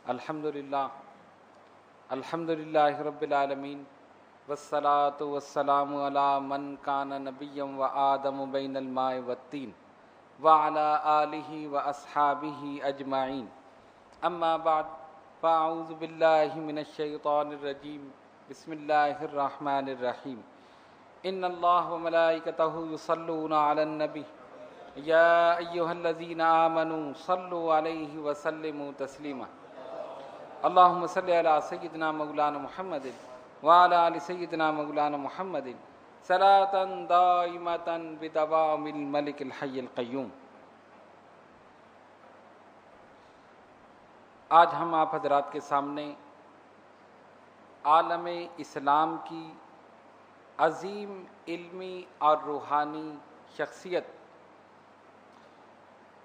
الحمدللہ رب العالمین والصلاة والسلام علی من کان نبیا و آدم بین الماء والطین وعلی آلہ واصحابہ اجمعین اما بعد فاعوذ باللہ من الشیطان الرجیم بسم اللہ الرحمن الرحیم ان اللہ وملائکتہ یصلون علی النبی یا ایہا الذین آمنوا صلوا علیہ وسلموا تسلیما اللہم صلی علی سیدنا مولانا محمد وعلی آل سیدنا مولانا محمد صلاۃ دائمۃ بدوام الملک الحی القیوم۔ آج ہم آپ حضرات کے سامنے عالم اسلام کی عظیم علمی اور روحانی شخصیت،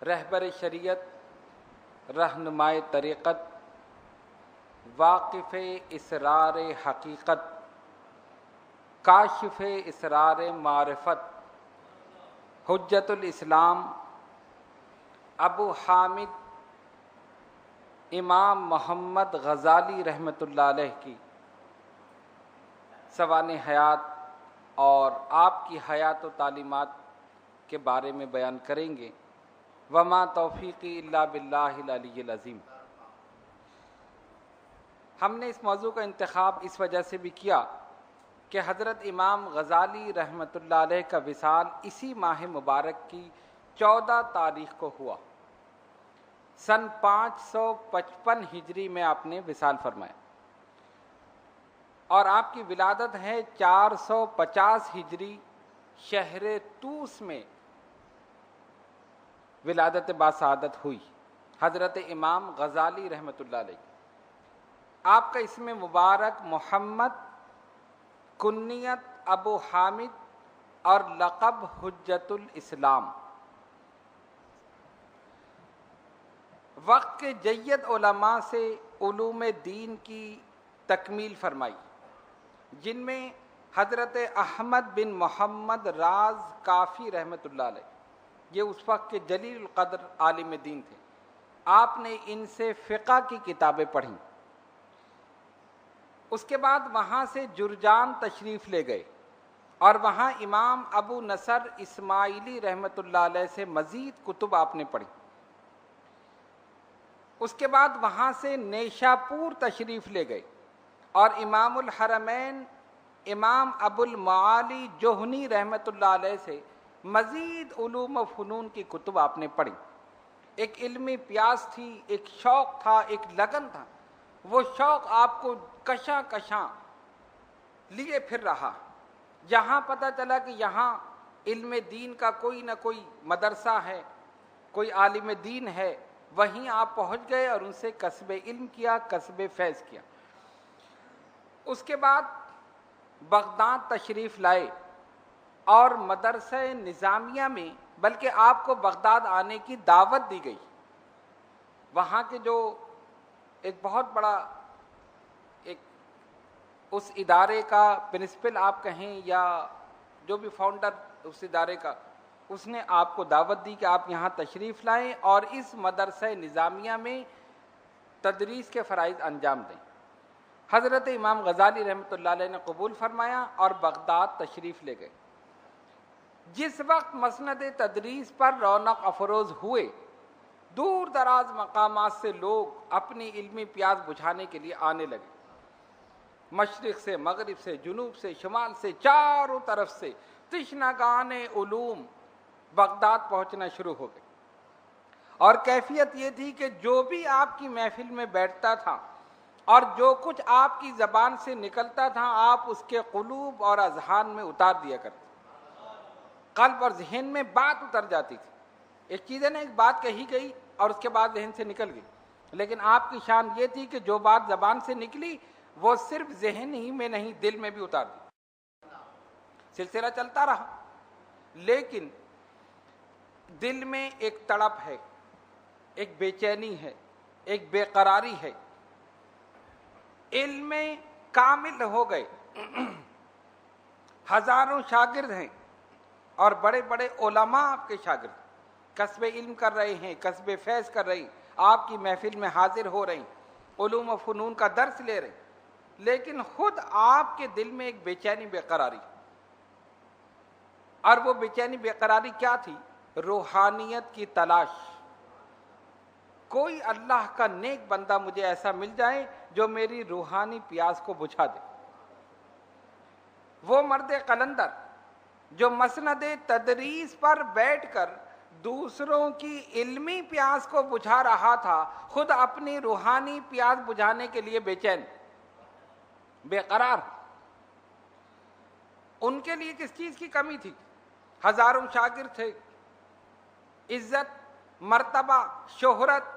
رہبر شریعت، رہنمائے طریقت، واقف اسرار حقیقت، کاشف اسرار معرفت، حجت الاسلام، ابو حامد امام محمد غزالی رحمۃ اللہ علیہ کی سوانح حیات اور آپ کی حیات و تعلیمات کے بارے میں بیان کریں گے۔ وما توفیقی الا باللہ العلی العظیم۔ ہم نے اس موضوع کا انتخاب اس وجہ سے بھی کیا کہ حضرت امام غزالی رحمۃ اللہ علیہ کا وصال اسی ماہ مبارک کی 14 تاریخ کو ہوا۔ سن 555 ہجری میں آپ نے وصال فرمایا اور آپ کی ولادت ہے 450 ہجری شہر طوس میں ولادت باسعادت ہوئی حضرت امام غزالی رحمۃ اللہ علیہ۔ آپ کا اسم مبارک محمد، کنیت ابو حامد اور لقب حجت الاسلام۔ وقت کے جید علماء سے علوم دین کی تکمیل فرمائی، جن میں حضرت احمد بن محمد راز کافی رحمۃ اللہ علیہ، یہ اس وقت کے جلیل القدر عالم دین تھے۔ آپ نے ان سے فقہ کی کتابیں پڑھیں۔ اس کے بعد وہاں سے جرجان تشریف لے گئے اور وہاں امام ابو نصر اسماعیلی رحمۃ اللہ علیہ سے مزید کتب آپ نے پڑھی۔ اس کے بعد وہاں سے نیشاپور تشریف لے گئے اور امام الحرمین امام ابو المعالی جوہنی رحمۃ اللہ علیہ سے مزید علوم و فنون کی کتب آپ نے پڑھی۔ ایک علمی پیاس تھی، ایک شوق تھا، ایک لگن تھا۔ وہ شوق آپ کو کشاں کشاں لیے پھر رہا۔ جہاں پتہ چلا کہ یہاں علم دین کا کوئی نہ کوئی مدرسہ ہے، کوئی عالم دین ہے، وہیں آپ پہنچ گئے اور ان سے کسب علم کیا، کسب فیض کیا۔ اس کے بعد بغداد تشریف لائے اور مدرسہ نظامیہ میں، بلکہ آپ کو بغداد آنے کی دعوت دی گئی۔ وہاں کے جو ایک بہت بڑا اس ادارے کا پرنسپل آپ کہیں یا جو بھی فاؤنڈر اس ادارے کا، اس نے آپ کو دعوت دی کہ آپ یہاں تشریف لائیں اور اس مدرسہ نظامیہ میں تدریس کے فرائض انجام دیں۔ حضرت امام غزالی رحمۃ اللہ علیہ نے قبول فرمایا اور بغداد تشریف لے گئے۔ جس وقت مسند تدریس پر رونق افروز ہوئے، دور دراز مقامات سے لوگ اپنی علمی پیاس بجھانے کے لیے آنے لگے۔ مشرق سے، مغرب سے، جنوب سے، شمال سے، چاروں طرف سے تشنگان علوم بغداد پہنچنا شروع ہو گئے۔ اور کیفیت یہ تھی کہ جو بھی آپ کی محفل میں بیٹھتا تھا اور جو کچھ آپ کی زبان سے نکلتا تھا، آپ اس کے قلوب اور اذہان میں اتار دیا کرتے۔ قلب اور ذہن میں بات اتر جاتی تھی۔ ایک چیز ہے نا، ایک بات کہی گئی اور اس کے بعد ذہن سے نکل گئی، لیکن آپ کی شان یہ تھی کہ جو بات زبان سے نکلی وہ صرف ذہن ہی میں نہیں، دل میں بھی اتار دی۔ سلسلہ چلتا رہا، لیکن دل میں ایک تڑپ ہے، ایک بے چینی ہے، ایک بے قراری ہے۔ علم کامل ہو گئے، ہزاروں شاگرد ہیں اور بڑے بڑے علماء آپ کے شاگرد، کسب علم کر رہے ہیں، کسب فیض کر رہے ہیں، آپ کی محفل میں حاضر ہو رہے ہیں، علوم و فنون کا درس لے رہے ہیں، لیکن خود آپ کے دل میں ایک بے چینی بے قراری، اور وہ بے چینی بے قراری کیا تھی؟ روحانیت کی تلاش۔ کوئی اللہ کا نیک بندہ مجھے ایسا مل جائے جو میری روحانی پیاس کو بجھا دے۔ وہ مرد قلندر جو مسند تدریس پر بیٹھ کر دوسروں کی علمی پیاس کو بجھا رہا تھا، خود اپنی روحانی پیاس بجھانے کے لیے بے چین، بے قرار۔ ان کے لیے کس چیز کی کمی تھی؟ ہزاروں شاگرد تھے، عزت، مرتبہ، شہرت،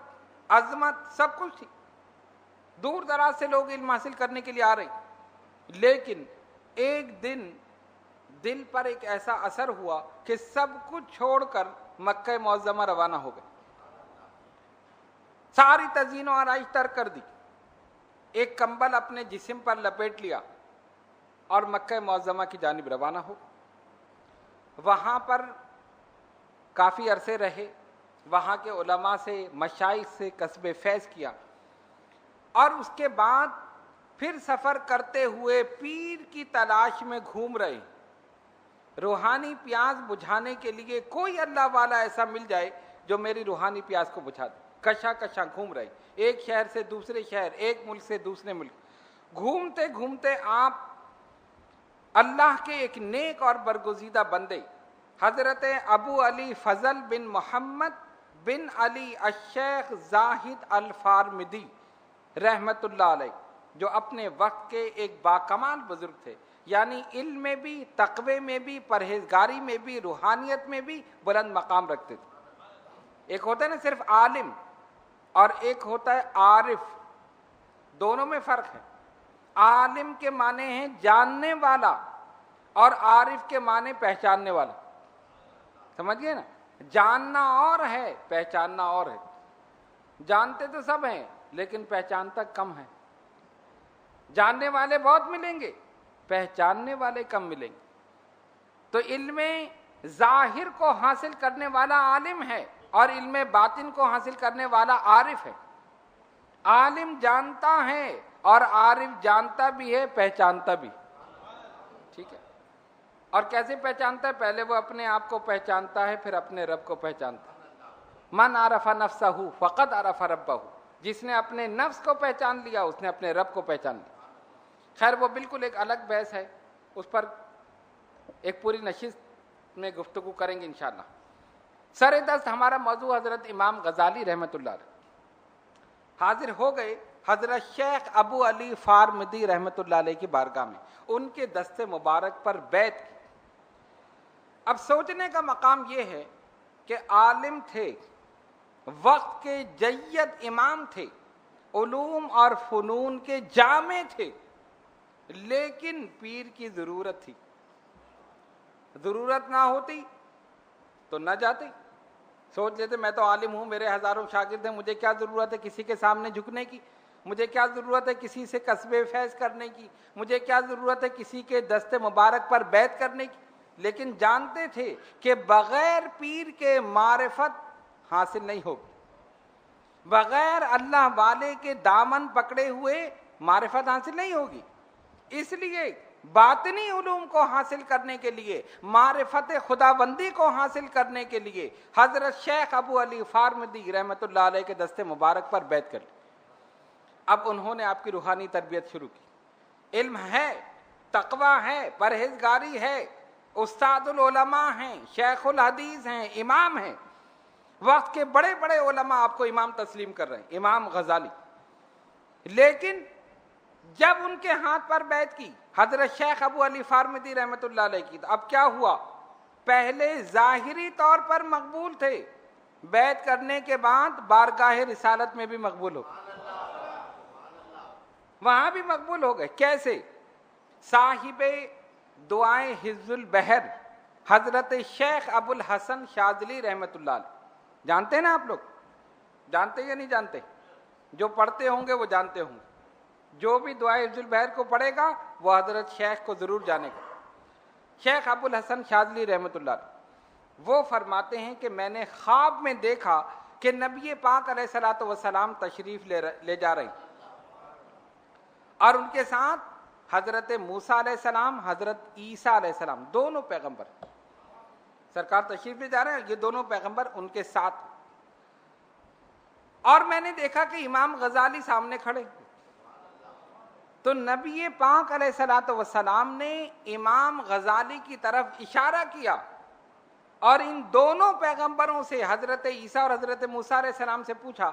عظمت، سب کچھ تھی، دور دراز سے لوگ علم حاصل کرنے کے لیے آ رہے، لیکن ایک دن دل پر ایک ایسا اثر ہوا کہ سب کچھ چھوڑ کر مکہ معظمہ روانہ ہو گئے، ساری تزئین و آرائش ترک کر دی، ایک کمبل اپنے جسم پر لپیٹ لیا اور مکہ معظمہ کی جانب روانہ ہو۔ وہاں پر کافی عرصے رہے، وہاں کے علماء سے، مشائخ سے کسب فیض کیا، اور اس کے بعد پھر سفر کرتے ہوئے پیر کی تلاش میں گھوم رہے، روحانی پیاس بجھانے کے لیے کوئی اللہ والا ایسا مل جائے جو میری روحانی پیاس کو بجھا دے۔ کشا کشا گھوم رہے، ایک شہر سے دوسرے شہر، ایک ملک سے دوسرے ملک، گھومتے گھومتے آپ اللہ کے ایک نیک اور برگزیدہ بندے حضرت ابو علی فضل بن محمد بن علی الشیخ زاہد الفارمدی رحمت اللہ علیہ، جو اپنے وقت کے ایک باکمال بزرگ تھے، یعنی علم میں بھی، تقوی میں بھی، پرہیزگاری میں بھی، روحانیت میں بھی بلند مقام رکھتے تھے۔ ایک ہوتا ہے نا صرف عالم، اور ایک ہوتا ہے عارف، دونوں میں فرق ہے۔ عالم کے معنی ہیں جاننے والا، اور عارف کے معنی پہچاننے والا، سمجھ گئے نا؟ جاننا اور ہے، پہچاننا اور ہے۔ جانتے تو سب ہیں لیکن پہچانتا کم ہے، جاننے والے بہت ملیں گے، پہچاننے والے کم ملیں گے۔ تو علم ظاہر کو حاصل کرنے والا عالم ہے، اور علم باطن کو حاصل کرنے والا عارف ہے۔ عالم جانتا ہے اور عارف جانتا بھی ہے، پہچانتا بھی، ٹھیک ہے؟ اور کیسے پہچانتا ہے؟ پہلے وہ اپنے آپ کو پہچانتا ہے، پھر اپنے رب کو پہچانتا ہے۔ من عرف نفسہ فقد عرف ربہ، جس نے اپنے نفس کو پہچان لیا اس نے اپنے رب کو پہچان لیا۔ خیر وہ بالکل ایک الگ بحث ہے، اس پر ایک پوری نشست میں گفتگو کریں گے انشاءاللہ۔ سر دست ہمارا موضوع حضرت امام غزالی رحمۃ اللہ علیہ حاضر ہو گئے حضرت شیخ ابو علی فارمدی رحمۃ اللہ علیہ کی بارگاہ میں، ان کے دست مبارک پر بیعت کی۔ اب سوچنے کا مقام یہ ہے کہ عالم تھے، وقت کے جید امام تھے، علوم اور فنون کے جامع تھے، لیکن پیر کی ضرورت تھی۔ ضرورت نہ ہوتی تو نہ جاتے، سوچ لیتے میں تو عالم ہوں، میرے ہزاروں شاگرد ہیں، مجھے کیا ضرورت ہے کسی کے سامنے جھکنے کی، مجھے کیا ضرورت ہے کسی سے کسب فیض کرنے کی، مجھے کیا ضرورت ہے کسی کے دست مبارک پر بیعت کرنے کی۔ لیکن جانتے تھے کہ بغیر پیر کے معرفت حاصل نہیں ہوگی، بغیر اللہ والے کے دامن پکڑے ہوئے معرفت حاصل نہیں ہوگی۔ اس لیے باطنی علوم کو حاصل کرنے کے لیے، معرفت خداوندی کو حاصل کرنے کے لیے حضرت شیخ ابو علی فارمدی رحمۃ اللہ علیہ کے دست مبارک پر بیعت کر لی۔ اب انہوں نے آپ کی روحانی تربیت شروع کی، علم ہے، تقوی ہے، پرہیزگاری ہے، استاد العلماء ہیں، شیخ الحدیث ہیں، امام ہیں، وقت کے بڑے بڑے علماء آپ کو امام تسلیم کر رہے ہیں، امام غزالی۔ لیکن جب ان کے ہاتھ پر بیعت کی حضرت شیخ ابو علی فارمدی رحمۃ اللہ علیہ کی، تو اب کیا ہوا؟ پہلے ظاہری طور پر مقبول تھے، بیعت کرنے کے بعد بارگاہ رسالت میں بھی مقبول ہو گئے، وہاں بھی مقبول ہو گئے۔ کیسے؟ صاحب دعائیں حفظ البحر حضرت شیخ ابو الحسن شاذلی رحمۃ اللہ علیہ، جانتے ہیں نا آپ لوگ؟ جانتے یا نہیں جانتے؟ جو پڑھتے ہوں گے وہ جانتے ہوں گے، جو بھی دعائیں حفظ البحر کو پڑھے گا وہ حضرت شیخ کو ضرور جانے گا۔ شیخ ابو الحسن شاذلی رحمۃ اللہ علیہ وہ فرماتے ہیں کہ میں نے خواب میں دیکھا کہ نبی پاک علیہ الصلوۃ والسلام تشریف لے جا رہے ہیں، اور ان کے ساتھ حضرت موسیٰ علیہ السلام، حضرت عیسیٰ علیہ السلام، دونوں پیغمبر سرکار تشریف لے جا رہے ہیں، یہ دونوں پیغمبر ان کے ساتھ. اور میں نے دیکھا کہ امام غزالی سامنے کھڑے، تو نبی پاک علیہ الصلوۃ والسلام نے امام غزالی کی طرف اشارہ کیا اور ان دونوں پیغمبروں سے، حضرت عیسیٰ اور حضرت موسیٰ علیہ السلام سے پوچھا،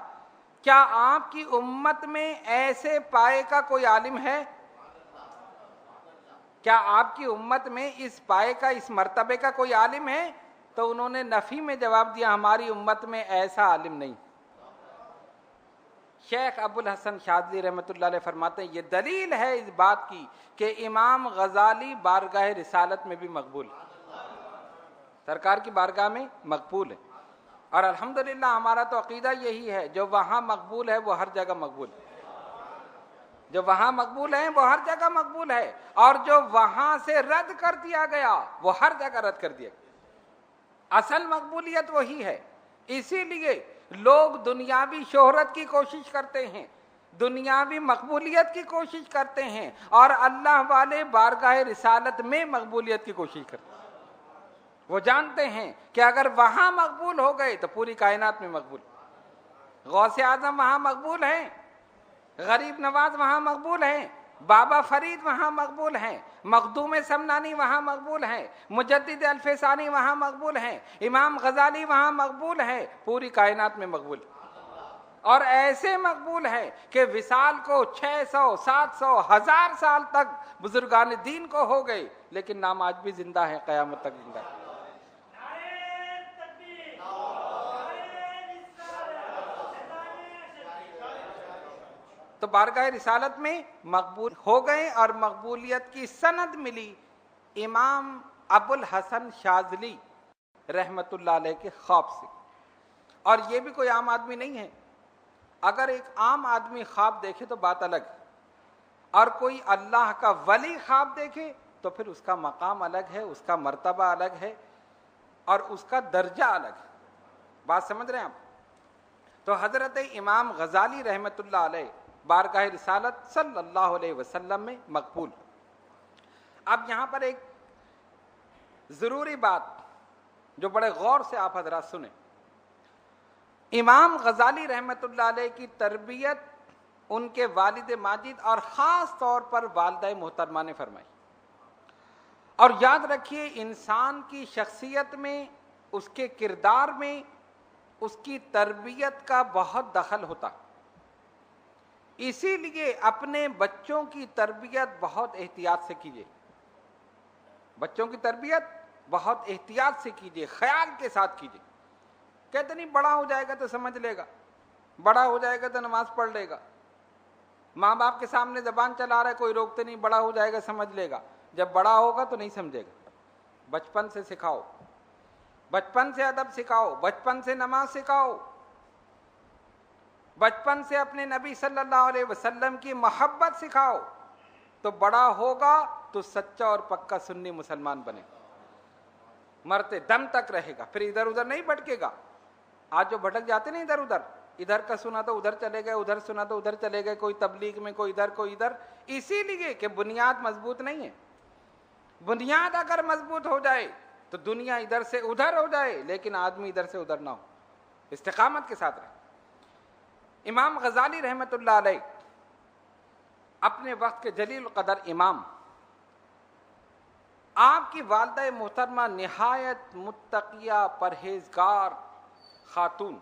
کیا آپ کی امت میں ایسے پائے کا کوئی عالم ہے؟ کیا آپ کی امت میں اس پائے کا، اس مرتبے کا کوئی عالم ہے؟ تو انہوں نے نفی میں جواب دیا، ہماری امت میں ایسا عالم نہیں. شیخ ابو الحسن شاذلی رحمۃ اللہ علیہ فرماتے ہیں یہ دلیل ہے اس بات کی کہ امام غزالی بارگاہ رسالت میں بھی مقبول ہے، سرکار کی بارگاہ میں مقبول ہے. اور الحمدللہ ہمارا تو عقیدہ یہی ہے، جو وہاں مقبول ہے وہ ہر جگہ مقبول ہے، جو وہاں مقبول ہے وہ ہر جگہ مقبول ہے، اور جو وہاں سے رد کر دیا گیا وہ ہر جگہ رد کر دیا گیا. اصل مقبولیت وہی ہے. اسی لیے لوگ دنیاوی شہرت کی کوشش کرتے ہیں، دنیاوی مقبولیت کی کوشش کرتے ہیں، اور اللہ والے بارگاہ رسالت میں مقبولیت کی کوشش کرتے ہیں. وہ جانتے ہیں کہ اگر وہاں مقبول ہو گئے تو پوری کائنات میں مقبول. غوث اعظم وہاں مقبول ہیں، غریب نواز وہاں مقبول ہیں، بابا فرید وہاں مقبول ہیں، مخدوم سمنانی وہاں مقبول ہیں، مجدد الفسانی وہاں مقبول ہیں، امام غزالی وہاں مقبول ہے، پوری کائنات میں مقبول. اور ایسے مقبول ہے کہ وصال کو 600 700 1000 سال تک بزرگان دین کو ہو گئے، لیکن نام آج بھی زندہ ہے، قیامت تک زندہ ہے. تو بارگاہ رسالت میں مقبول ہو گئے، اور مقبولیت کی سند ملی امام ابو الحسن شاذلی رحمت اللہ علیہ کے خواب سے. اور یہ بھی کوئی عام آدمی نہیں ہے. اگر ایک عام آدمی خواب دیکھے تو بات الگ ہے، اور کوئی اللہ کا ولی خواب دیکھے تو پھر اس کا مقام الگ ہے، اس کا مرتبہ الگ ہے، اور اس کا درجہ الگ ہے. بات سمجھ رہے ہیں آپ؟ تو حضرت امام غزالی رحمت اللہ علیہ بارگاہ رسالت صلی اللہ علیہ وسلم میں مقبول. اب یہاں پر ایک ضروری بات جو بڑے غور سے آپ حضرات سنیں. امام غزالی رحمت اللہ علیہ کی تربیت ان کے والد ماجد اور خاص طور پر والدہ محترمہ نے فرمائی. اور یاد رکھیے، انسان کی شخصیت میں، اس کے کردار میں، اس کی تربیت کا بہت دخل ہوتا. اسی لیے اپنے بچوں کی تربیت بہت احتیاط سے کیجیے. بچوں کی تربیت بہت احتیاط سے کیجیے، خیال کے ساتھ کیجیے. کہتے نہیں بڑا ہو جائے گا تو سمجھ لے گا، بڑا ہو جائے گا تو نماز پڑھ لے گا. ماں باپ کے سامنے زبان چلا رہا ہے، کوئی روکتے نہیں، بڑا ہو جائے گا سمجھ لے گا. جب بڑا ہوگا تو نہیں سمجھے گا. بچپن سے سکھاؤ، بچپن سے ادب سکھاؤ، بچپن سے نماز سکھاؤ، بچپن سے اپنے نبی صلی اللہ علیہ وسلم کی محبت سکھاؤ، تو بڑا ہوگا تو سچا اور پکا سنی مسلمان بنے، مرتے دم تک رہے گا، پھر ادھر ادھر نہیں بھٹکے گا. آج جو بھٹک جاتے نہیں ادھر ادھر، ادھر کا سنا تو ادھر چلے گئے، ادھر سنا تو ادھر چلے گئے، کوئی تبلیغ میں، کوئی ادھر کوئی ادھر. اسی لیے کہ بنیاد مضبوط نہیں ہے. بنیاد اگر مضبوط ہو جائے تو دنیا ادھر سے ادھر ہو جائے، لیکن آدمی ادھر سے ادھر نہ ہو، استقامت کے ساتھ رہے. امام غزالی رحمت اللہ علیہ اپنے وقت کے جلیل القدر امام، آپ کی والدہ محترمہ نہایت متقیہ پرہیزگار خاتون.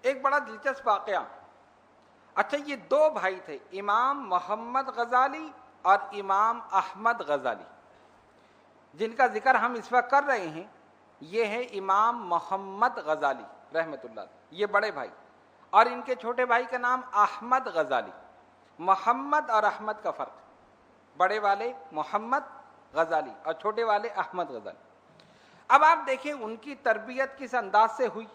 ایک بڑا دلچسپ واقعہ. اچھا، یہ دو بھائی تھے، امام محمد غزالی اور امام احمد غزالی. جن کا ذکر ہم اس وقت کر رہے ہیں یہ ہے امام محمد غزالی رحمت اللہ علیہ، یہ بڑے بھائی. اور ان کے چھوٹے بھائی کا نام احمد غزالی. محمد اور احمد کا فرق، بڑے والے محمد غزالی اور چھوٹے والے احمد غزالی. اب آپ دیکھیں ان کی تربیت کس انداز سے ہوئی،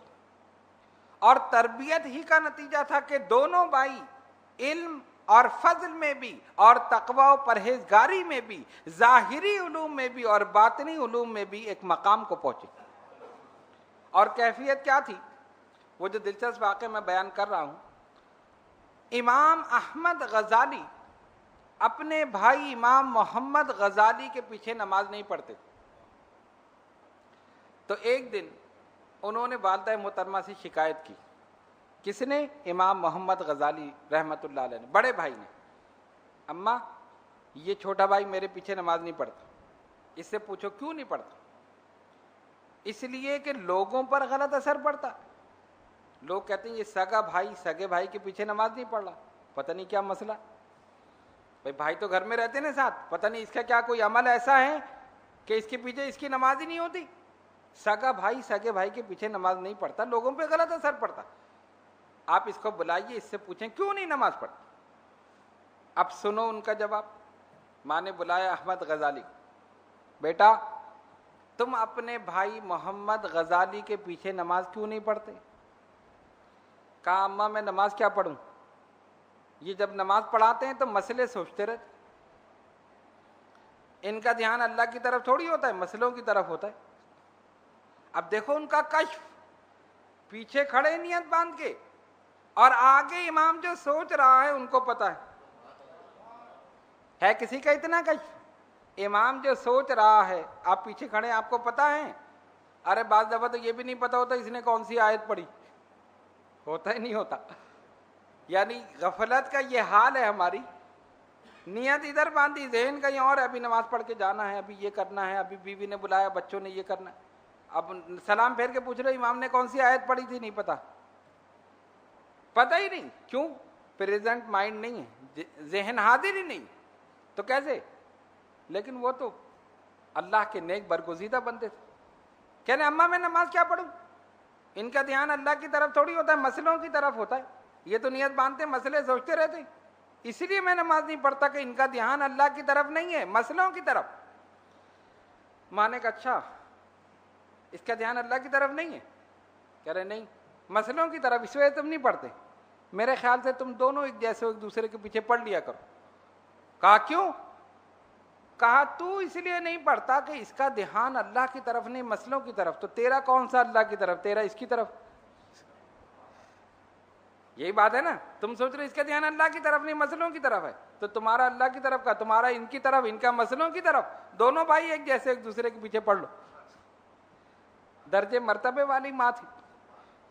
اور تربیت ہی کا نتیجہ تھا کہ دونوں بھائی علم اور فضل میں بھی، اور تقوی و پرہیزگاری میں بھی، ظاہری علوم میں بھی اور باطنی علوم میں بھی ایک مقام کو پہنچے. اور کیفیت کیا تھی؟ وہ جو دلچسپ واقعہ میں بیان کر رہا ہوں امام احمد غزالی اپنے بھائی امام محمد غزالی کے پیچھے نماز نہیں پڑھتے. تو ایک دن انہوں نے والدہ محترمہ سے شکایت کی. کس نے؟ امام محمد غزالی رحمۃ اللہ علیہ نے، بڑے بھائی نے. اماں، یہ چھوٹا بھائی میرے پیچھے نماز نہیں پڑھتا. اس سے پوچھو کیوں نہیں پڑھتا؟ اس لیے کہ لوگوں پر غلط اثر پڑتا. لوگ کہتے ہیں یہ سگا بھائی سگے بھائی کے پیچھے نماز نہیں پڑھ رہا، پتہ نہیں کیا مسئلہ. بھائی بھائی تو گھر میں رہتے نا ساتھ، پتہ نہیں اس کا کیا کوئی عمل ایسا ہے کہ اس کے پیچھے اس کی نماز ہی نہیں ہوتی. سگا بھائی سگے بھائی کے پیچھے نماز نہیں پڑھتا، لوگوں پہ غلط اثر پڑتا. آپ اس کو بلائیے، اس سے پوچھیں کیوں نہیں نماز پڑھتا. اب سنو ان کا جواب. ماں نے بلایا احمد غزالی، بیٹا تم اپنے بھائی محمد غزالی کے پیچھے نماز کیوں نہیں پڑھتے؟ کہا اماں میں نماز کیا پڑھوں، یہ جب نماز پڑھاتے ہیں تو مسئلے سوچتے رہتے، ان کا دھیان اللہ کی طرف تھوڑی ہوتا ہے، مسئلوں کی طرف ہوتا ہے. اب دیکھو ان کا کشف، پیچھے کھڑے نیت باندھ کے، اور آگے امام جو سوچ رہا ہے ان کو پتا ہے کسی کا اتنا کشف؟ امام جو سوچ رہا ہے آپ پیچھے کھڑے آپ کو پتا ہے. ارے بعض دفعہ تو یہ بھی نہیں پتا ہوتا اس نے کون سی آیت پڑھی، ہوتا ہی نہیں ہوتا. یعنی غفلت کا یہ حال ہے ہماری. نیت ادھر باندھی، ذہن کہیں اور ہے، ابھی نماز پڑھ کے جانا ہے، ابھی یہ کرنا ہے، ابھی بیوی نے بلایا، بچوں نے یہ کرنا ہے. اب سلام پھیر کے پوچھ رہے امام نے کون سی آیت پڑھی تھی، نہیں پتا، پتہ ہی نہیں. کیوں؟ پریزنٹ مائنڈ نہیں ہے، ذہن حاضر ہی نہیں. تو کیسے؟ لیکن وہ تو اللہ کے نیک برگزیدہ بندے تھے. کہنے اماں میں نماز کیا پڑھوں، ان کا دھیان اللہ کی طرف تھوڑی ہوتا ہے، مسئلوں کی طرف ہوتا ہے. یہ تو نیت باندھتے مسئلے سوچتے رہتے، اس لیے میں نماز نہیں پڑھتا کہ ان کا دھیان اللہ کی طرف نہیں ہے، مسئلوں کی طرف. ماں نے کہا اچھا اس کا دھیان اللہ کی طرف نہیں ہے؟ کہہ رہے نہیں، مسئلوں کی طرف، اس وجہ تم نہیں پڑھتے. میرے خیال سے تم دونوں ایک جیسے ایک دوسرے کے پیچھے پڑھ لیا کرو. کہا کیوں؟ کہا تو اس لیے نہیں پڑھتا کہ اس کا دھیان اللہ کی طرف نہیں، مسئلوں کی طرف. تو تیرا کون سا اللہ کی طرف، تیرا اس کی طرف. یہی بات ہے نا، تم سوچ رہے اس کا دھیان اللہ کی طرف نہیں، مسئلوں کی طرف ہے. تو تمہارا اللہ کی طرف کا، تمہارا ان کی طرف، ان کا مسئلوں کی طرف. دونوں بھائی ایک جیسے ایک دوسرے کے پیچھے پڑھ لو. درجے مرتبے والی ماں تھی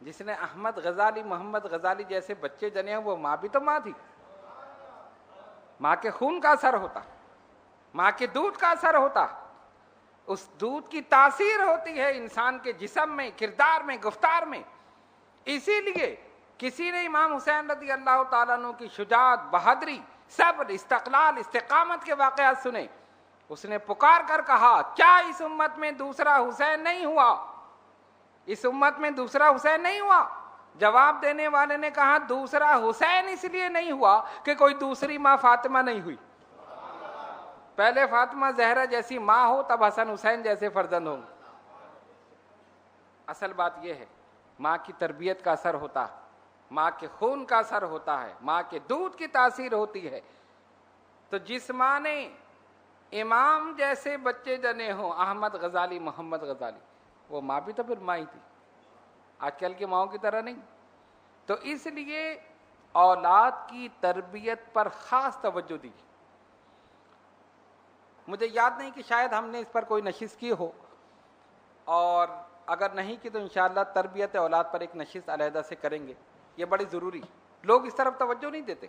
جس نے احمد غزالی محمد غزالی جیسے بچے جنے ہیں. وہ ماں بھی تو ماں تھی، ماں کے خون کا اثر ہوتا، ماں کے دودھ کا اثر ہوتا. اس دودھ کی تاثیر ہوتی ہے انسان کے جسم میں، کردار میں، گفتار میں. اسی لیے کسی نے امام حسین رضی اللہ تعالیٰ عنہ کی شجاعت، بہادری، صبر، استقلال، استقامت کے واقعات سنے. اس نے پکار کر کہا کیا اس امت میں دوسرا حسین نہیں ہوا، اس امت میں دوسرا حسین نہیں ہوا؟ جواب دینے والے نے کہا دوسرا حسین اس لیے نہیں ہوا کہ کوئی دوسری ماں فاطمہ نہیں ہوئی. پہلے فاطمہ زہرا جیسی ماں ہو تب حسن حسین جیسے فرزند ہوں. اصل بات یہ ہے ماں کی تربیت کا اثر ہوتا ہے، ماں کے خون کا اثر ہوتا ہے، ماں کے دودھ کی تاثیر ہوتی ہے. تو جس ماں نے امام جیسے بچے جنے ہوں، احمد غزالی محمد غزالی، وہ ماں بھی تو پھر ماں ہی تھی، آج کل کی ماؤں کی طرح نہیں. تو اس لیے اولاد کی تربیت پر خاص توجہ دی. مجھے یاد نہیں کہ شاید ہم نے اس پر کوئی نشست کی ہو، اور اگر نہیں کی تو انشاءاللہ تربیت اولاد پر ایک نشست علیحدہ سے کریں گے. یہ بڑی ضروری. لوگ اس طرف توجہ نہیں دیتے،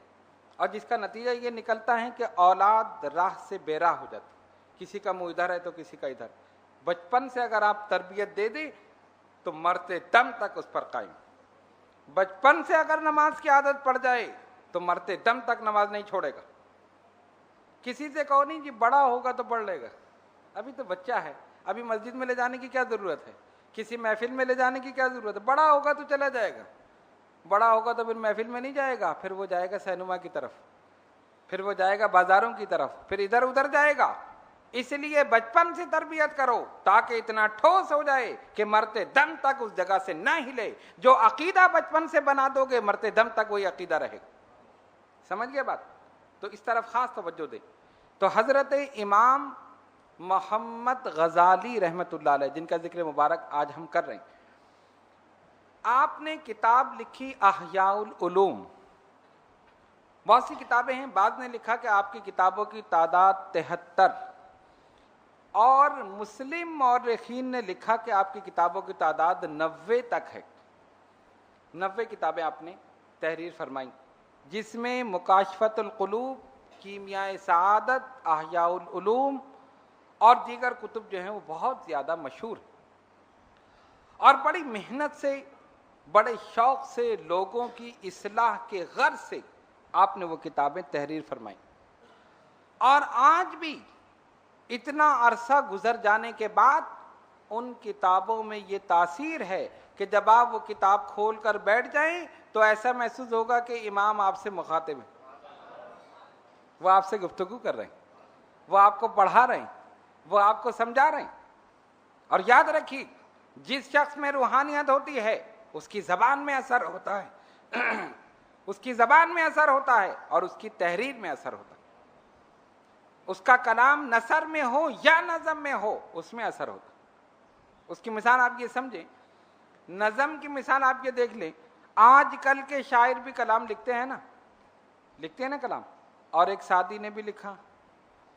اور جس کا نتیجہ یہ نکلتا ہے کہ اولاد راہ سے بے راہ ہو جاتی. کسی کا منہ ادھر ہے تو کسی کا ادھر. بچپن سے اگر آپ تربیت دے دیں تو مرتے دم تک اس پر قائم. بچپن سے اگر نماز کی عادت پڑ جائے تو مرتے دم تک نماز نہیں چھوڑے گا. کسی سے کہو نہیں جی بڑا ہوگا تو پڑھ لے گا، ابھی تو بچہ ہے، ابھی مسجد میں لے جانے کی کیا ضرورت ہے، کسی محفل میں لے جانے کی کیا ضرورت ہے. بڑا ہوگا تو چلا جائے گا، بڑا ہوگا تو پھر محفل میں نہیں جائے گا، پھر وہ جائے گا سینما کی طرف، پھر وہ جائے گا بازاروں کی طرف، پھر ادھر ادھر جائے گا. اس لیے بچپن سے تربیت کرو تاکہ اتنا ٹھوس ہو جائے کہ مرتے دم تک اس جگہ سے نہ ہلے. جو عقیدہ بچپن سے بنا دو گے مرتے دم تک وہی عقیدہ رہے گا. سمجھ گئے بات؟ تو اس طرف خاص توجہ دے. تو حضرت امام محمد غزالی رحمۃ اللہ علیہ جن کا ذکر مبارک آج ہم کر رہے ہیں، آپ نے کتاب لکھی احیاء العلوم. بہت سی کتابیں ہیں. بعض نے لکھا کہ آپ کی کتابوں کی تعداد 73، اور مسلم مورخین نے لکھا کہ آپ کی کتابوں کی تعداد 90 تک ہے. 90 کتابیں آپ نے تحریر فرمائی، جس میں مکاشفت القلوب، کیمیاء سعادت، احیاء العلوم اور دیگر کتب جو ہیں وہ بہت زیادہ مشہور ہیں. اور بڑی محنت سے، بڑے شوق سے، لوگوں کی اصلاح کے غرض سے آپ نے وہ کتابیں تحریر فرمائیں. اور آج بھی اتنا عرصہ گزر جانے کے بعد ان کتابوں میں یہ تاثیر ہے کہ جب آپ وہ کتاب کھول کر بیٹھ جائیں تو ایسا محسوس ہوگا کہ امام آپ سے مخاطب ہیں، وہ آپ سے گفتگو کر رہے ہیں، وہ آپ کو پڑھا رہے ہیں، وہ آپ کو سمجھا رہے ہیں. اور یاد رکھیے، جس شخص میں روحانیت ہوتی ہے اس کی زبان میں اثر ہوتا ہے اس کی زبان میں اثر ہوتا ہے اور اس کی تحریر میں اثر ہوتا ہے. اس کا کلام نثر میں ہو یا نظم میں ہو، اس میں اثر ہوتا ہے. اس کی مثال آپ یہ سمجھیں، نظم کی مثال آپ یہ دیکھ لیں. آج کل کے شاعر بھی کلام لکھتے ہیں نا، لکھتے ہیں نا کلام. اور ایک سعدی نے بھی لکھا،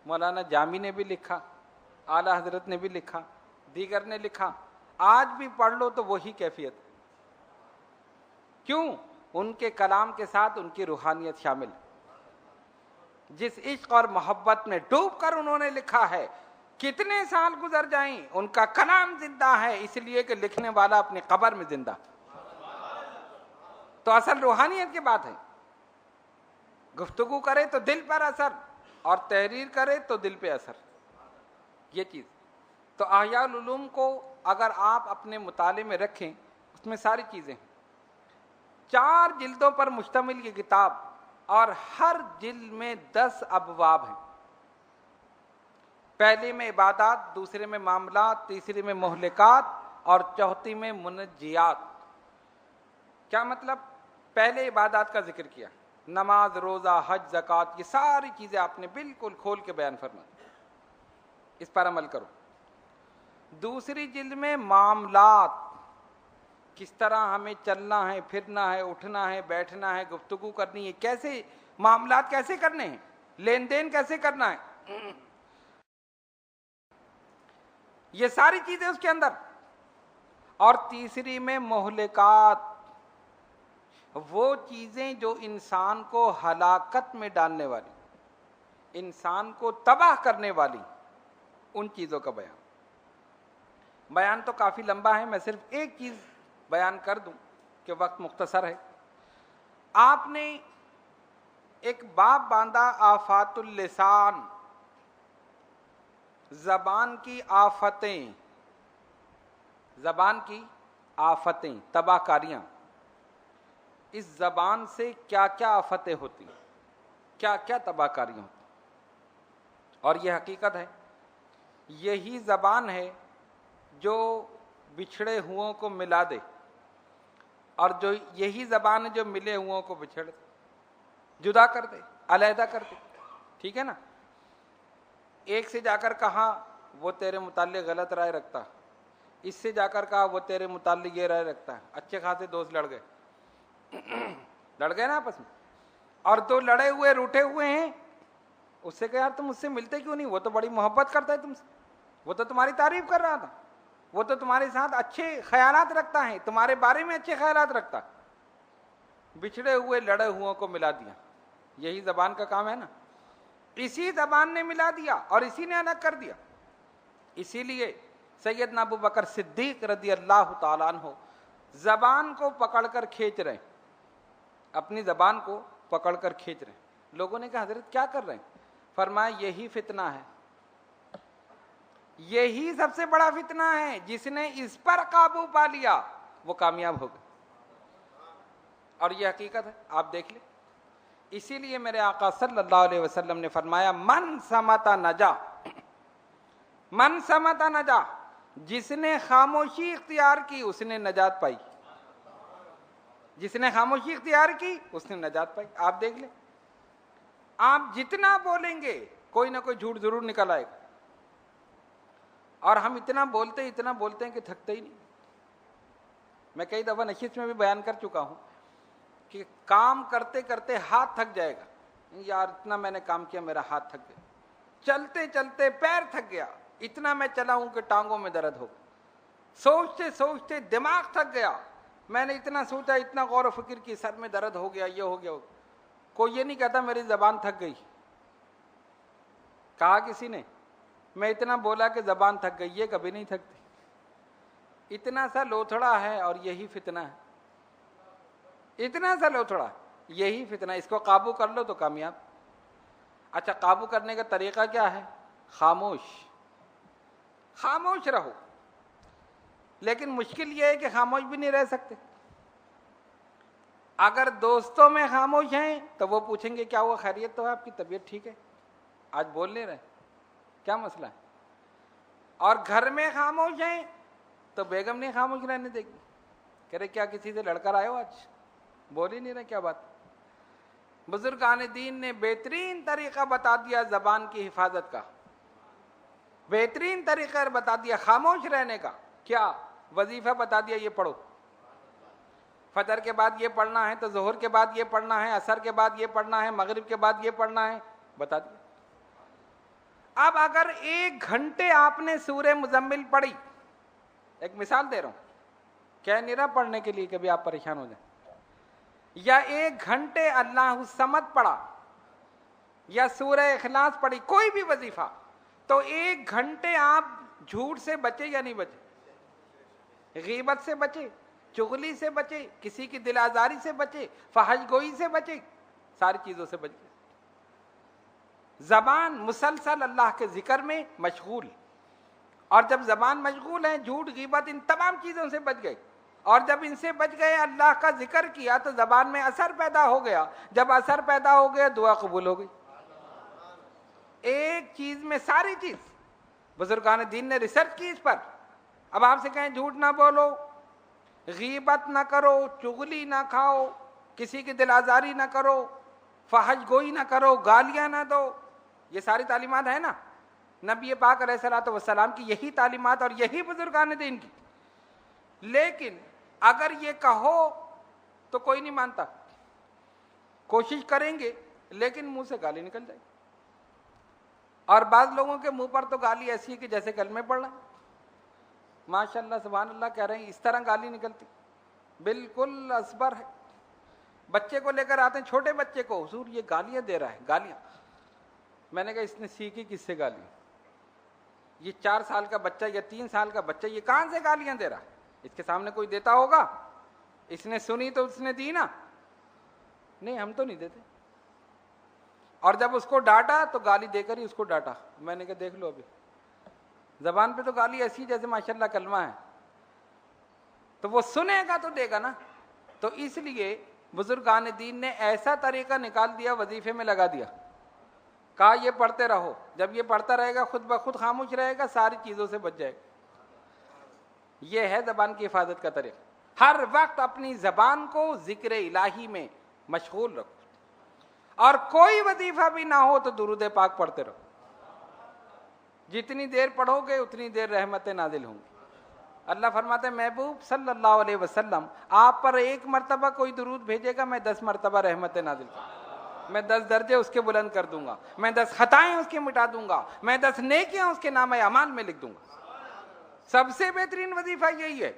مولانا جامی نے بھی لکھا، اعلیٰ حضرت نے بھی لکھا، دیگر نے لکھا. آج بھی پڑھ لو تو وہی کیفیت. کیوں؟ ان کے کلام کے ساتھ ان کی روحانیت شامل. جس عشق اور محبت میں ڈوب کر انہوں نے لکھا ہے، کتنے سال گزر جائیں ان کا کلام زندہ ہے، اس لیے کہ لکھنے والا اپنی قبر میں زندہ. تو اصل روحانیت کی بات ہے. گفتگو کرے تو دل پر اثر، اور تحریر کرے تو دل پہ اثر. یہ چیز تو احیاء العلوم کو اگر آپ اپنے مطالعے میں رکھیں، اس میں ساری چیزیں ہیں. 4 جلدوں پر مشتمل یہ کتاب، اور ہر جلد میں 10 ابواب ہیں. پہلے میں عبادات، دوسرے میں معاملات، تیسرے میں مہلکات اور چوتھی میں منجیات. کیا مطلب؟ پہلے عبادات کا ذکر کیا، نماز، روزہ، حج، زکوٰۃ، یہ ساری چیزیں آپ نے بالکل کھول کے بیان فرما، اس پر عمل کرو. دوسری جلد میں معاملات، کس طرح ہمیں چلنا ہے، پھرنا ہے، اٹھنا ہے، بیٹھنا ہے، گفتگو کرنی ہے، کیسے معاملات کیسے کرنے ہیں، لین دین کیسے کرنا ہے، یہ ساری چیزیں اس کے اندر. اور تیسری میں مہلکات، وہ چیزیں جو انسان کو ہلاکت میں ڈالنے والی، انسان کو تباہ کرنے والی، ان چیزوں کا بیان. بیان تو کافی لمبا ہے، میں صرف ایک چیز بیان کر دوں کہ وقت مختصر ہے. آپ نے ایک باب باندھا، آفات اللسان، زبان کی آفتیں، زبان کی آفتیں، تباہ کاریاں. اس زبان سے کیا کیا آفتیں ہوتی ہیں، کیا کیا تباہ کاریاں ہوتی. اور یہ حقیقت ہے، یہی زبان ہے جو بچھڑے ہوں کو ملا دے، اور جو یہی زبان ہے جو ملے ہوں کو بچھڑ دے، جدا کر دے، علیحدہ کر دے. ٹھیک ہے نا؟ ایک سے جا کر کہا وہ تیرے متعلق غلط رائے رکھتا، اس سے جا کر کہا وہ تیرے متعلق یہ رائے رکھتا ہے. اچھے خاصے دوست لڑ گئے نا آپس میں، اور 2 لڑے ہوئے روٹے ہوئے ہیں. اس سے کہ یار تم اس سے ملتے کیوں نہیں، وہ تو بڑی محبت کرتا ہے تم سے، وہ تو تمہاری تعریف کر رہا تھا، وہ تو تمہارے ساتھ اچھے خیالات رکھتا ہے، تمہارے بارے میں اچھے خیالات رکھتا. بچھڑے ہوئے لڑے ہوئے کو ملا دیا. یہی زبان کا کام ہے نا. اسی زبان نے ملا دیا اور اسی نے الگ کر دیا. اسی لیے سیدنا ابو بکر صدیق رضی اللہ تعالیٰ عنہ زبان کو پکڑ کر کھینچ رہے ہیں، اپنی زبان کو پکڑ کر کھینچ رہے ہیں. لوگوں نے کہا حضرت کیا کر رہے ہیں؟ فرمایا یہی فتنہ ہے، یہی سب سے بڑا فتنہ ہے. جس نے اس پر قابو پا لیا وہ کامیاب ہو گیا. اور یہ حقیقت ہے، آپ دیکھ لیں. اسی لیے میرے آقا صلی اللہ علیہ وسلم نے فرمایا من سمت نجا، من سمت نجا، جس نے خاموشی اختیار کی اس نے نجات پائی. جس نے خاموشی اختیار کی اس نے نجات پائی. آپ دیکھ لیں، آپ جتنا بولیں گے کوئی نہ کوئی جھوٹ ضرور نکل آئے گا. اور ہم اتنا بولتے ہیں کہ تھکتے ہی نہیں. میں کئی دفعہ نشست میں بھی بیان کر چکا ہوں کہ کام کرتے کرتے ہاتھ تھک جائے گا، یار اتنا میں نے کام کیا میرا ہاتھ تھک گیا، چلتے چلتے پیر تھک گیا، اتنا میں چلا ہوں کہ ٹانگوں میں درد ہو، سوچتے سوچتے دماغ تھک گیا، میں نے اتنا سوچا، اتنا غور و فکر کی، سر میں درد ہو گیا، یہ ہو گیا۔ کوئی یہ نہیں کہتا میری زبان تھک گئی، کہا کسی نے؟ میں اتنا بولا کہ زبان تھک گئی، یہ کبھی نہیں تھکتی۔ اتنا سا لوتھڑا ہے اور یہی فتنہ ہے، اتنا سا لوتھڑا یہی فتنہ، اس کو قابو کر لو تو کامیاب۔ اچھا، قابو کرنے کا طریقہ کیا ہے؟ خاموش، خاموش رہو، لیکن مشکل یہ ہے کہ خاموش بھی نہیں رہ سکتے۔ اگر دوستوں میں خاموش ہیں تو وہ پوچھیں گے کیا ہوا، خیریت تو ہے، آپ کی طبیعت ٹھیک ہے، آج بول نہیں رہے، کیا مسئلہ ہے؟ اور گھر میں خاموش ہیں تو بیگم نہیں خاموش رہنے دے گی، کہہ رہے کیا کسی سے لڑ کر آئے ہو، آج بول ہی نہیں رہے، کیا بات؟ بزرگان دین نے بہترین طریقہ بتا دیا زبان کی حفاظت کا، بہترین طریقہ بتا دیا خاموش رہنے کا۔ کیا؟ وظیفہ بتا دیا، یہ پڑھو، فجر کے بعد یہ پڑھنا ہے، تو ظہر کے بعد یہ پڑھنا ہے، عصر کے بعد یہ پڑھنا ہے، مغرب کے بعد یہ پڑھنا ہے، بتا دیا۔ اب اگر 1 گھنٹے آپ نے سورہ مزمل پڑھی، ایک مثال دے رہا ہوں، کیا نہیں رہا پڑھنے کے لیے کبھی آپ پریشان ہو جائیں، یا 1 گھنٹے اللہ الصمد پڑھا یا سورہ اخلاص پڑھی، کوئی بھی وظیفہ، تو 1 گھنٹے آپ جھوٹ سے بچے یا نہیں بچے؟ غیبت سے بچے، چغلی سے بچے، کسی کی دل آزاری سے بچے، فحش گوئی سے بچے، ساری چیزوں سے بچے۔ زبان مسلسل اللہ کے ذکر میں مشغول، اور جب زبان مشغول ہے، جھوٹ غیبت ان تمام چیزوں سے بچ گئے، اور جب ان سے بچ گئے، اللہ کا ذکر کیا تو زبان میں اثر پیدا ہو گیا، جب اثر پیدا ہو گیا دعا قبول ہو گئی۔ ایک چیز میں ساری چیز، بزرگان دین نے ریسرچ کی اس پر۔ اب آپ سے کہیں جھوٹ نہ بولو، غیبت نہ کرو، چغلی نہ کھاؤ، کسی کی دل آزاری نہ کرو، فحش گوئی نہ کرو، گالیاں نہ دو، یہ ساری تعلیمات ہیں نا نبی پاک علیہ الصلوۃ والسلام کی، یہی تعلیمات اور یہی بزرگان دین کی۔ لیکن اگر یہ کہو تو کوئی نہیں مانتا، کوشش کریں گے لیکن منہ سے گالی نکل جائے، اور بعض لوگوں کے منہ پر تو گالی ایسی ہے کہ جیسے کلمے پڑھ رہے ہیں، ماشاء اللہ سبحان اللہ کہہ رہے ہیں، اس طرح گالی نکلتی، بالکل اصبر ہے۔ بچے کو لے کر آتے ہیں، چھوٹے بچے کو، حضور یہ گالیاں دے رہا ہے، گالیاں۔ میں نے کہا اس نے سیکھی کس سے گالی؟ یہ 4 سال کا بچہ یا 3 سال کا بچہ یہ کہاں سے گالیاں دے رہا ہے؟ اس کے سامنے کوئی دیتا ہوگا، اس نے سنی تو اس نے دی نا، نہیں ہم تو نہیں دیتے۔ اور جب اس کو ڈانٹا تو گالی دے کر ہی اس کو ڈانٹا۔ میں نے کہا دیکھ لو ابھی زبان پہ تو گالی ایسی جیسے ماشاءاللہ کلمہ ہے، تو وہ سنے گا تو دے گا نا۔ تو اس لیے بزرگان دین نے ایسا طریقہ نکال دیا، وظیفے میں لگا دیا، کہا یہ پڑھتے رہو، جب یہ پڑھتا رہے گا خود بخود خاموش رہے گا، ساری چیزوں سے بچ جائے گا۔ یہ ہے زبان کی حفاظت کا طریقہ۔ ہر وقت اپنی زبان کو ذکر الہی میں مشغول رکھو، اور کوئی وظیفہ بھی نہ ہو تو درود پاک پڑھتے رہو، جتنی دیر پڑھو گے اتنی دیر رحمتیں نازل ہوں گی۔ اللہ فرماتے ہیں محبوب صلی اللہ علیہ وسلم آپ پر 1 مرتبہ کوئی درود بھیجے گا، میں 10 مرتبہ رحمتیں نازل کروں گا، میں 10 درجے اس کے بلند کر دوں گا، میں 10 خطائیں اس کے مٹا دوں گا، میں 10 نیکیاں اس کے نام اعمال میں لکھ دوں گا۔ سب سے بہترین وظیفہ یہی ہے،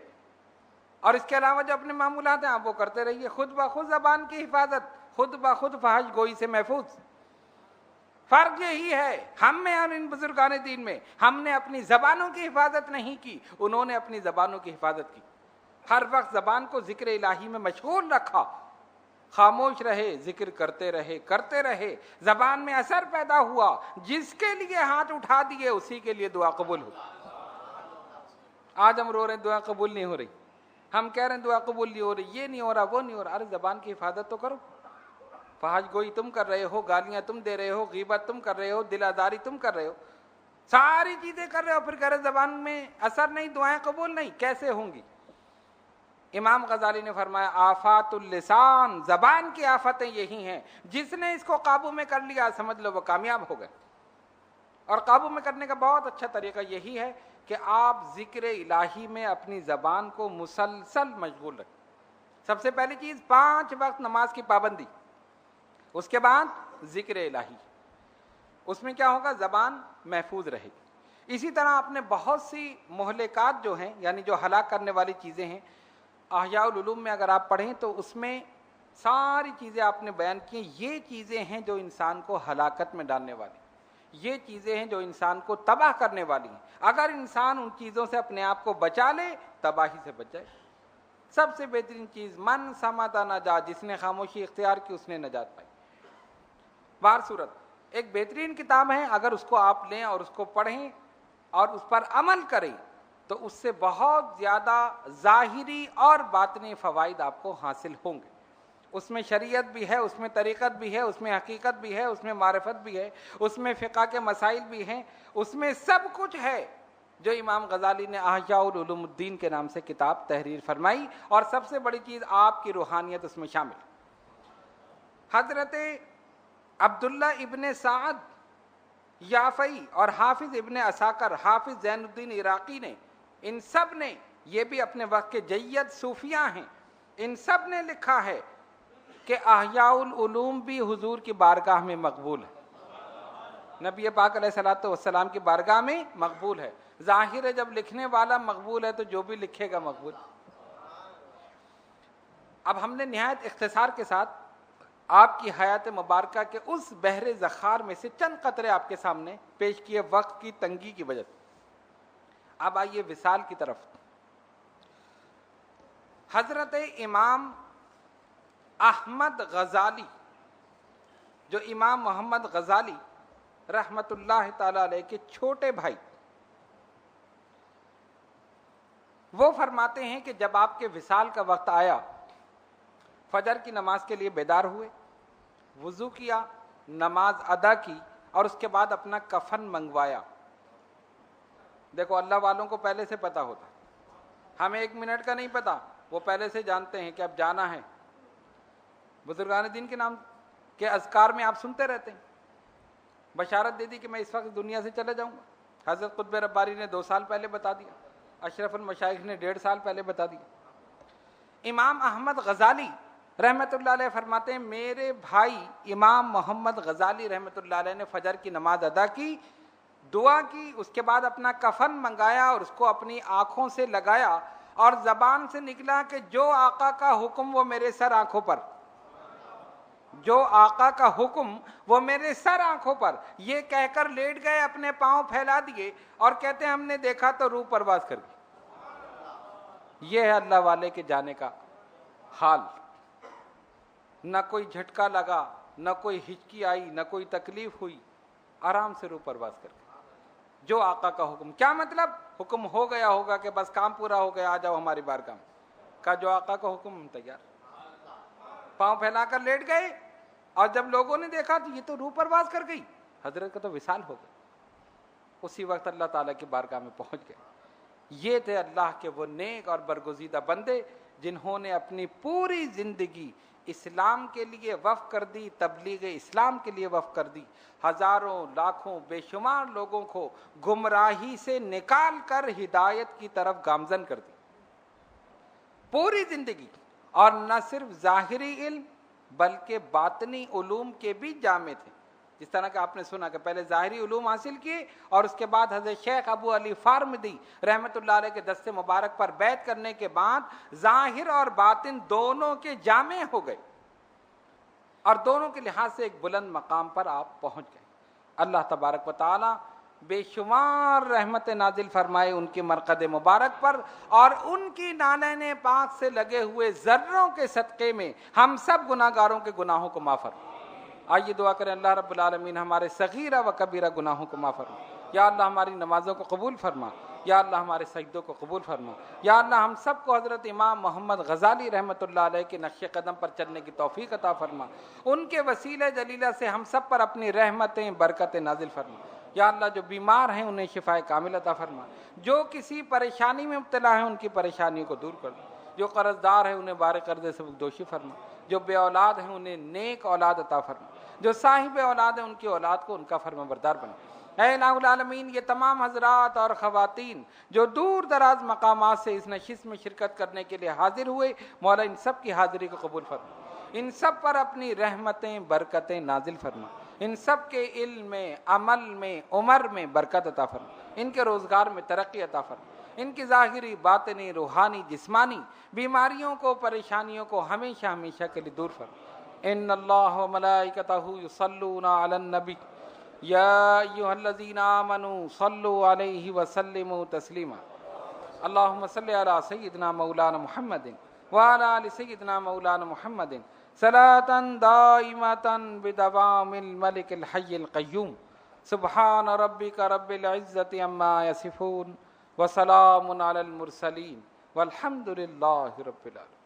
اور اس کے علاوہ جو اپنے معمولات ہیں آپ وہ کرتے رہیے۔ خود بخود زبان کی حفاظت، خود بخود فحش گوئی سے محفوظ۔ فرق یہی ہے ہم میں اور ان بزرگان دین میں، ہم نے اپنی زبانوں کی حفاظت نہیں کی، انہوں نے اپنی زبانوں کی حفاظت کی۔ ہر وقت زبان کو ذکر الہی میں مشغول رکھا، خاموش رہے، ذکر کرتے رہے کرتے رہے، زبان میں اثر پیدا ہوا، جس کے لیے ہاتھ اٹھا دیے اسی کے لیے دعا قبول ہو۔ آج ہم رو رہے ہیں دعا قبول نہیں ہو رہی، ہم کہہ رہے ہیں دعا قبول نہیں ہو رہی، یہ نہیں ہو رہا وہ نہیں ہو رہا۔ ارے زبان کی حفاظت تو کرو، فحش گوئی تم کر رہے ہو، گالیاں تم دے رہے ہو، غیبت تم کر رہے ہو، دل آزاری تم کر رہے ہو، ساری چیزیں کر رہے ہو، پھر کہہ رہے زبان میں اثر نہیں، دعائیں قبول نہیں، کیسے ہوں گی؟ امام غزالی نے فرمایا آفات اللسان، زبان کی آفتیں یہی ہیں، جس نے اس کو قابو میں کر لیا سمجھ لو وہ کامیاب ہو گئے۔ اور قابو میں کرنے کا بہت اچھا طریقہ یہی ہے کہ آپ ذکر الہی میں اپنی زبان کو مسلسل مشغول رکھیں۔ سب سے پہلی چیز 5 وقت نماز کی پابندی، اس کے بعد ذکر الہی، اس میں کیا ہوگا؟ زبان محفوظ رہے گی۔ اسی طرح آپ نے بہت سی مہلکات جو ہیں، یعنی جو ہلاک کرنے والی چیزیں ہیں، احیاء العلوم میں اگر آپ پڑھیں تو اس میں ساری چیزیں آپ نے بیان کی ہیں۔ یہ چیزیں ہیں جو انسان کو ہلاکت میں ڈالنے والی، یہ چیزیں ہیں جو انسان کو تباہ کرنے والی ہیں۔ اگر انسان ان چیزوں سے اپنے آپ کو بچا لے، تباہی سے بچ جائے۔ سب سے بہترین چیز من صمت نجا، جس نے خاموشی اختیار کی اس نے نجات پائی۔ بہر صورت ایک بہترین کتاب ہے، اگر اس کو آپ لیں اور اس کو پڑھیں اور اس پر عمل کریں تو اس سے بہت زیادہ ظاہری اور باطنی فوائد آپ کو حاصل ہوں گے۔ اس میں شریعت بھی ہے، اس میں طریقت بھی ہے، اس میں حقیقت بھی ہے، اس میں معرفت بھی ہے، اس میں فقہ کے مسائل بھی ہیں، اس میں سب کچھ ہے جو امام غزالی نے احیاء العلوم الدین کے نام سے کتاب تحریر فرمائی، اور سب سے بڑی چیز آپ کی روحانیت اس میں شامل۔ حضرت عبداللہ ابن سعد یافعی اور حافظ ابن عساکر، حافظ زین الدین عراقی نے، ان سب نے، یہ بھی اپنے وقت کے جید صوفیاء ہیں، ان سب نے لکھا ہے کہ احیاء العلوم بھی حضور کی بارگاہ میں مقبول ہے، نبی پاک علیہ الصلوۃ والسلام کی بارگاہ میں مقبول ہے۔ ظاہر ہے جب لکھنے والا مقبول ہے تو جو بھی لکھے گا مقبول۔ اب ہم نے نہایت اختصار کے ساتھ آپ کی حیات مبارکہ کے اس بحر ذخار میں سے چند قطرے آپ کے سامنے پیش کیے، وقت کی تنگی کی وجہ سے۔ اب آئیے وصال کی طرف۔ حضرت امام احمد غزالی، جو امام محمد غزالی رحمت اللہ تعالی علیہ کے چھوٹے بھائی، وہ فرماتے ہیں کہ جب آپ کے وصال کا وقت آیا، فجر کی نماز کے لیے بیدار ہوئے، وضو کیا، نماز ادا کی، اور اس کے بعد اپنا کفن منگوایا۔ دیکھو اللہ والوں کو پہلے سے پتا ہوتا، ہمیں 1 منٹ کا نہیں پتا، وہ پہلے سے جانتے ہیں کہ اب جانا ہے۔ بزرگان دین کے نام کے اذکار میں آپ سنتے رہتے ہیں، بشارت دے دی کہ میں اس وقت دنیا سے چلے جاؤں گا۔ حضرت قطب ربانی نے 2 سال پہلے بتا دیا، اشرف المشائخ نے 1.5 سال پہلے بتا دیا۔ امام احمد غزالی رحمت اللہ علیہ فرماتے ہیں میرے بھائی امام محمد غزالی رحمت اللہ علیہ نے فجر کی نماز ادا کی، دعا کی، اس کے بعد اپنا کفن منگایا اور اس کو اپنی آنکھوں سے لگایا، اور زبان سے نکلا کہ جو آقا کا حکم وہ میرے سر آنکھوں پر، جو آقا کا حکم وہ میرے سر آنکھوں پر۔ یہ کہہ کر لیٹ گئے، اپنے پاؤں پھیلا دیے اور کہتے ہیں ہم نے دیکھا تو روح پرواز کر گئی۔ یہ ہے اللہ والے کے جانے کا حال۔ نہ کوئی جھٹکا لگا، نہ کوئی ہچکی آئی، نہ کوئی تکلیف ہوئی، آرام سے روح پرواز کر گئی۔ جو آقا کا حکم، کیا مطلب؟ حکم ہو گیا ہوگا کہ بس کام پورا ہو گیا، آ جاؤ ہماری بارگاہ میں، کہا جو آقا کا حکم ہم تیار۔ پاؤں پھیلا کر لیٹ گئے، اور جب لوگوں نے دیکھا تو یہ تو روح پرواز کر گئی، حضرت کا تو وصال ہو گیا۔ اسی وقت اللہ تعالیٰ کی بارگاہ میں پہنچ گئے۔ یہ تھے اللہ کے وہ نیک اور برگزیدہ بندے جنہوں نے اپنی پوری زندگی اسلام کے لیے وقف کر دی، تبلیغ اسلام کے لیے وقف کر دی، ہزاروں لاکھوں بے شمار لوگوں کو گمراہی سے نکال کر ہدایت کی طرف گامزن کر دی پوری زندگی۔ اور نہ صرف ظاہری علم بلکہ باطنی علوم کے بھی جامع تھے، جس طرح کہ آپ نے سنا کہ پہلے ظاہری علوم حاصل کیے اور اس کے بعد حضرت شیخ ابو علی فارمدی رحمت اللہ علیہ کے دست مبارک پر بیعت کرنے کے بعد ظاہر اور باطن دونوں کے جامع ہو گئے، اور دونوں کے لحاظ سے ایک بلند مقام پر آپ پہنچ گئے۔ اللہ تبارک و تعالی بے شمار رحمت نازل فرمائے ان کے مرقد مبارک پر، اور ان کی نالین پاک سے لگے ہوئے ذروں کے صدقے میں ہم سب گناہ گاروں کے گناہوں کو معاف فرمائے۔ آئیے دعا کریں اللہ رب العالمین ہمارے صغیرہ و کبیرہ گناہوں کو معاف فرما۔ یا اللہ ہماری نمازوں کو قبول فرما، یا اللہ ہمارے سجدوں کو قبول فرما، یا اللہ ہم سب کو حضرت امام محمد غزالی رحمت اللہ علیہ کے نقش قدم پر چلنے کی توفیق عطا فرما۔ ان کے وسیلہ جلیلہ سے ہم سب پر اپنی رحمتیں برکتیں نازل فرما۔ یا اللہ جو بیمار ہیں انہیں شفائے کامل عطا فرما، جو کسی پریشانی میں مبتلا ہیں ان کی پریشانیوں کو دور کر، جو قرض دار ہیں انہیں بار قرض سے دوشی فرما، جو بے اولاد ہیں انہیں نیک اولاد عطا فرما، جو صاحب اولاد ہیں ان کی اولاد کو ان کا فرما بردار بنا۔ اے الہ العالمین یہ تمام حضرات اور خواتین جو دور دراز مقامات سے اس نشست میں شرکت کرنے کے لیے حاضر ہوئے، مولا ان سب کی حاضری کو قبول فرما۔ ان سب پر اپنی رحمتیں برکتیں نازل فرما، ان سب کے علم میں، عمل میں، عمر میں برکت عطا فرما، ان کے روزگار میں ترقی عطا فرما، ان کی ظاہری باطنی روحانی جسمانی بیماریوں کو پریشانیوں کو ہمیشہ ہمیشہ کے لیے دور فرما۔ ان اللہ و ملائکتہ یصلون علی النبی یا ایھا الذین آمنوا صلوا علیہ وسلموا تسلیما۔ اللہم صلی علی سیدنا مولانا محمد وعلی آل سیدنا مولانا محمد صلاة دائمة بدوام الملک الحی القیوم۔ سبحان ربک رب العزت عما یصفون وسلام علی المرسلین والحمد للہ رب العالمین۔